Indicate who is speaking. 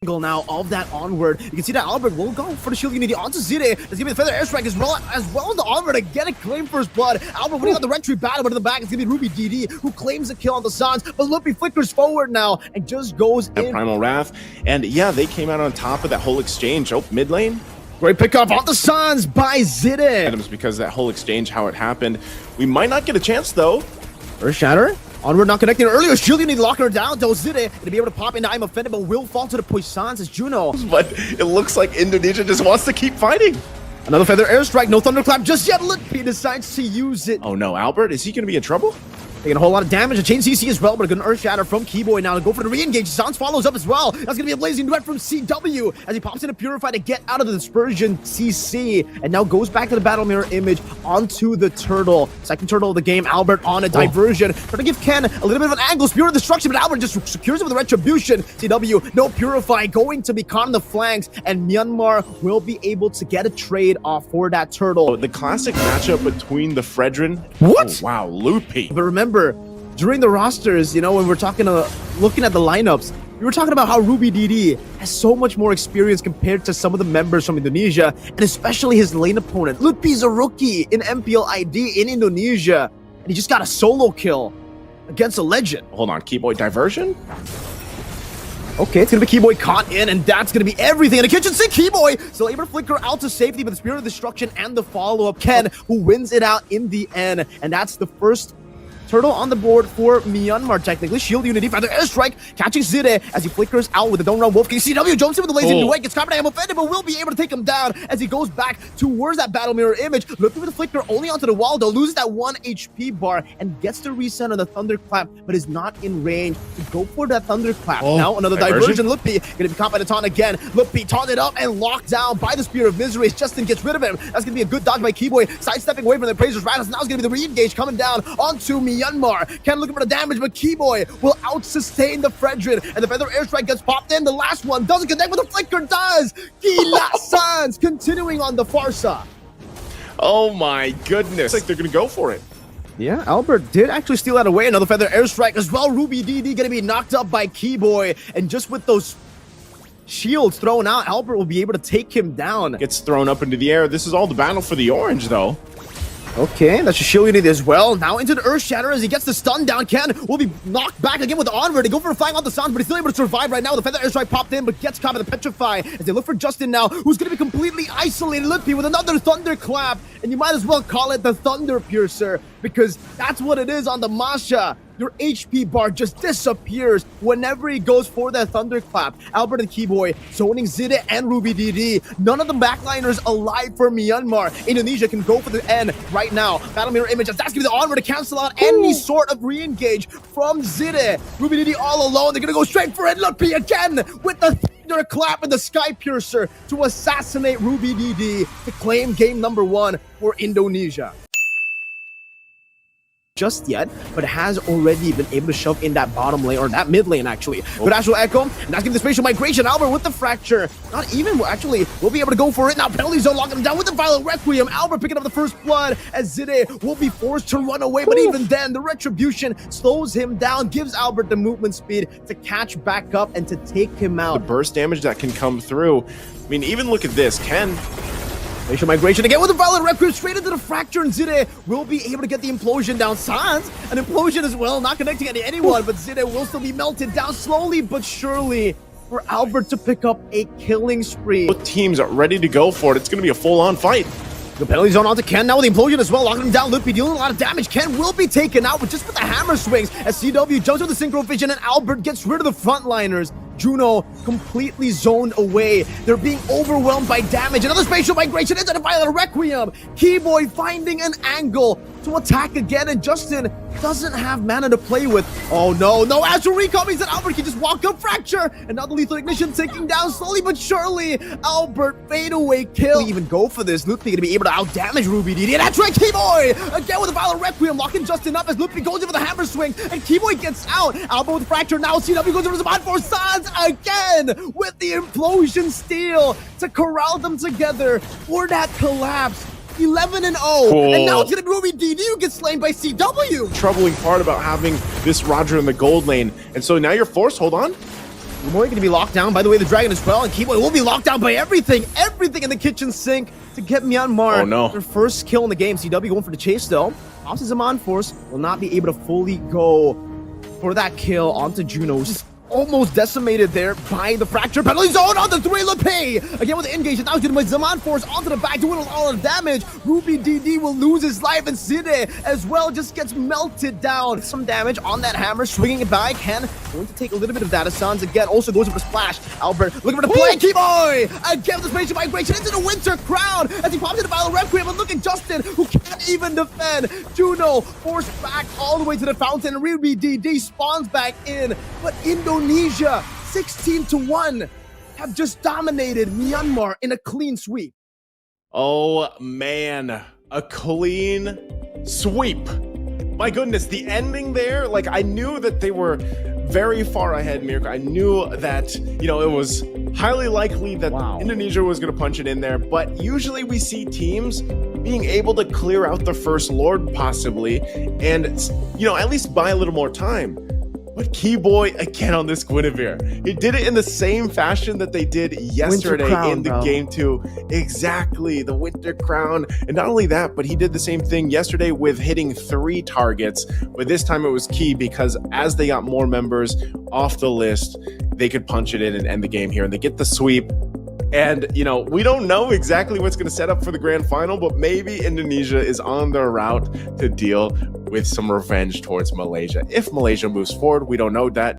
Speaker 1: angle now of that onward. You can see that Albert will go for the shield unity onto Zide. There's gonna be the feather airstrike as well as the onward to get a claim first blood. Albert winning on the retreat battle, but in the back it's gonna be Ruby DD who claims the kill on the Sans. But Luppy flickers forward now and just goes in.
Speaker 2: Primal Wrath, and yeah, they came out on top of that whole exchange. Oh, mid lane.
Speaker 1: Great pickup on the Sans by Zide.
Speaker 2: Items because that whole exchange, how it happened. We might not get a chance though.
Speaker 1: Earth Shatter. Onward not connecting earlier. Shield unity locking her down. Though Zide gonna be able to pop into I'm offended, but will fall to the push Sans as Juno.
Speaker 2: But it looks like Indonesia just wants to keep fighting.
Speaker 1: Another feather airstrike. No thunderclap just yet. Luppy decides to use it.
Speaker 2: Oh no, Albert, is he gonna be in trouble?
Speaker 1: Taking a whole lot of damage. A chain CC as well, but a good Earth Shatter from Keyboy now to go for the re-engage. Sans follows up as well. That's going to be a blazing duet from CW as he pops into Purify to get out of the dispersion CC and now goes back to the battle mirror image onto the turtle. Second turtle of the game, Albert on a diversion. Trying to give Ken a little bit of an angle. Spirit of Destruction, but Albert just secures it with a Retribution. CW, no Purify, going to be caught on the flanks, and Myanmar will be able to get a trade off for that turtle.
Speaker 2: The classic matchup between the Fredrin.
Speaker 1: What?
Speaker 2: Oh, wow, Loopy.
Speaker 1: But remember, during the rosters, you know, when we're talking looking at the lineups, we were talking about how Ruby DD has so much more experience compared to some of the members from Indonesia, and especially his lane opponent. Lutpi's a rookie in MPL ID in Indonesia, and he just got a solo kill against a legend.
Speaker 2: Hold on, Keyboy diversion?
Speaker 1: Okay, it's gonna be Keyboy caught in, and that's gonna be everything in the kitchen sink. Keyboy still able to flicker out to safety, but the Spirit of Destruction and the follow-up, Ken, who wins it out in the end, and that's the first turtle on the board for Myanmar, technically. Shield unity, feather airstrike, catching Zide as he flickers out with the Don't Run Wolf King. CW jumps in with the lazy duet, gets caught by offended, but will be able to take him down as he goes back towards that battle mirror image. Looking for the flicker only onto the wall, though, loses that 1 HP bar and gets the reset on the thunderclap, but is not in range to go for that thunderclap. Now another diversion. Luppy gonna be caught by the taunt again. Luppy taunted up and locked down by the Spear of Misery. Justin gets rid of him. That's gonna be a good dodge by Keyboy, sidestepping away from the Appraiser's Rattles. Now it's gonna be the re-engage coming down onto Myanmar. Ken looking for the damage, but Keyboy will out-sustain the Fredrin, and the feather airstrike gets popped in. The last one doesn't connect, but the flicker does. Gila Sans continuing on the Farsa.
Speaker 2: Oh my goodness. Like they're gonna go for it.
Speaker 1: Yeah, Albert did actually steal that away. Another feather airstrike as well. Ruby DD gonna be knocked up by Keyboy, and just with those shields thrown out, Albert will be able to take him down.
Speaker 2: Gets thrown up into the air. This is all the battle for the orange, though.
Speaker 1: Okay, that's a shield unity as well. Now into the Earth Shatter as he gets the stun down. Ken will be knocked back again with the onward. They go for a flying on the Sans, but he's still able to survive right now. The feather airstrike popped in, but gets caught by the Petrify as they look for Justin now, who's going to be completely isolated. Lippy with another thunderclap, and you might as well call it the Thunder Piercer, because that's what it is on the Masha. Your HP bar just disappears whenever he goes for that thunderclap. Albert and Keyboy zoning Zide and Ruby DD. None of the backliners alive for Myanmar. Indonesia can go for the end right now. Battle mirror image, that's gonna be the onward to cancel out any sort of re-engage from Zide. Ruby DD all alone. They're gonna go straight for it. Luppy again with the thunderclap and the Sky Piercer to assassinate Ruby DD to claim game number 1 for Indonesia. Just yet, but has already been able to shove in that bottom lane, or that mid lane actually. But Astral Echo, and that's giving the spatial migration. Albert with the fracture. Not even, actually, we'll be able to go for it. Now penalty zone locking him down with the Violent Requiem. Albert picking up the first blood as Zide will be forced to run away. But even then, the Retribution slows him down, gives Albert the movement speed to catch back up and to take him out.
Speaker 2: The burst damage that can come through. I mean, even look at this. Ken.
Speaker 1: Spatial migration again with the Violent Requiem straight into the fracture, and Zide will be able to get the implosion down. Sans, an implosion as well, not connecting to anyone, but Zide will still be melted down slowly but surely for Albert to pick up a killing spree.
Speaker 2: Both teams are ready to go for it. It's going to be a full-on fight.
Speaker 1: The penalty zone onto Ken now with the implosion as well, locking him down. Luppy dealing a lot of damage. Ken will be taken out, but just with the hammer swings as CW jumps with the synchro vision and Albert gets rid of the frontliners. Juno completely zoned away. They're being overwhelmed by damage. Another spatial migration into the Violent Requiem. Keyboy finding an angle to attack again, and Justin doesn't have mana to play with. Oh no, no Astral Recall means that Albert can just walk up fracture, and now the Lethal Ignition taking down slowly but surely. Albert fadeaway kill. We even go for this. Luppy gonna be able to outdamage Ruby DD, and that's right, Keyboy again with the Violent Requiem, locking Justin up as Luppy goes in for the hammer swing, and Keyboy gets out. Albert with the fracture now. CW goes over to the bot for Sans again with the implosion steal to corral them together for that collapse. 11-0, and now it's gonna be Ruby DD who gets slain by CW.
Speaker 2: Troubling part about having this Roger in the gold lane, and so now you're forced, hold on.
Speaker 1: Keyboy going to be locked down. By the way, the Dragon as well. And Keyboy will be locked down by everything in the kitchen sink to get Myanmar their first kill in the game. CW going for the chase though. Opposite Zaman Force will not be able to fully go for that kill onto Juno. Just almost decimated there by the fracture penalty zone on the 3 Lepay. Again with the engage, and now he's going to put Zaman Force onto the back, doing a lot of damage. Ruby DD will lose his life, and Side as well just gets melted down. Some damage on that hammer, swinging it by Ken. Going to take a little bit of that. Sans again also goes for the splash. Albert looking for the play. Keyboy again with the spatial migration into the Winter Crown as he pops into Battle Requiem. And look at Justin, who can't even defend. Juno forced back all the way to the fountain, and Ruby DD spawns back in. But Indonesia 16-1 have just dominated Myanmar in a clean sweep.
Speaker 2: Oh man, a clean sweep. My goodness, the ending there, like I knew that they were very far ahead, Mirko. I knew that, you know, it was highly likely that Indonesia was going to punch it in there, but usually we see teams being able to clear out the first Lord possibly, and, you know, at least buy a little more time. But Keyboy again on this Guinevere. He did it in the same fashion that they did yesterday in the game 2. Exactly, the Winter Crown. And not only that, but he did the same thing yesterday with hitting 3 targets. But this time it was key because as they got more members off the list, they could punch it in and end the game here. And they get the sweep. And, you know, we don't know exactly what's going to set up for the grand final, but maybe Indonesia is on their route to deal with some revenge towards Malaysia. If Malaysia moves forward, we don't know that.